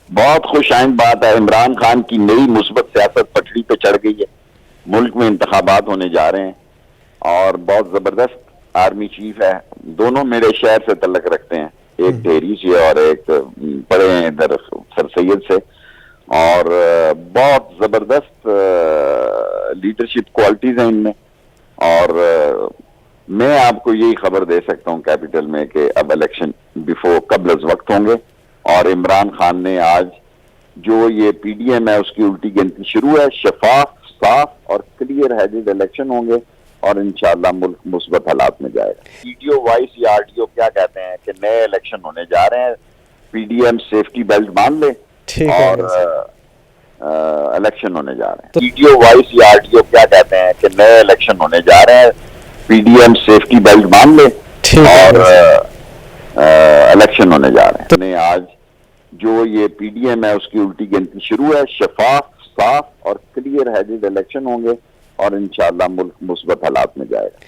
बहुत खुशाइंद बात है, इमरान खान की नई मुस्बत सियासत पटड़ी पे चढ़ गई है। मुल्क में इंतखाबात होने जा रहे हैं और बहुत जबरदस्त आर्मी चीफ है। दोनों मेरे शहर से तल्लक रखते हैं, एक ढेरी से और एक पड़े हैं इधर सर सैयद से। और बहुत जबरदस्त लीडरशिप क्वालिटीज हैं इनमें। और मैं आपको यही खबर दे सकता हूं कैपिटल में कि अब इलेक्शन बिफोर कबल वक्त होंगे। और इमरान खान ने आज जो ये पीडीएम है उसकी उल्टी गिनती शुरू है। शफाफ, साफ और क्लियर हेडेड इलेक्शन होंगे और इंशाल्लाह मुल्क मुस्बत हालात में जाएगा। पीडीओ वाइस या आरटीओ क्या कहते हैं कि नए इलेक्शन होने जा रहे हैं, पीडीएम सेफ्टी बेल्ट बांध ले और इलेक्शन होने जा रहे हैं। पीडीओ वाइस या आरटीओ क्या कहते हैं कि नए इलेक्शन होने जा रहे हैं, पीडीएम सेफ्टी बेल्ट बांध ले और इलेक्शन होने जा रहे हैं। आज जो ये पीडीएम है उसकी उल्टी गिनती शुरू है। शफाफ, साफ और क्लियर हेडेड इलेक्शन होंगे और इंशाल्लाह मुल्क मुस्बत हालात में जाएगा।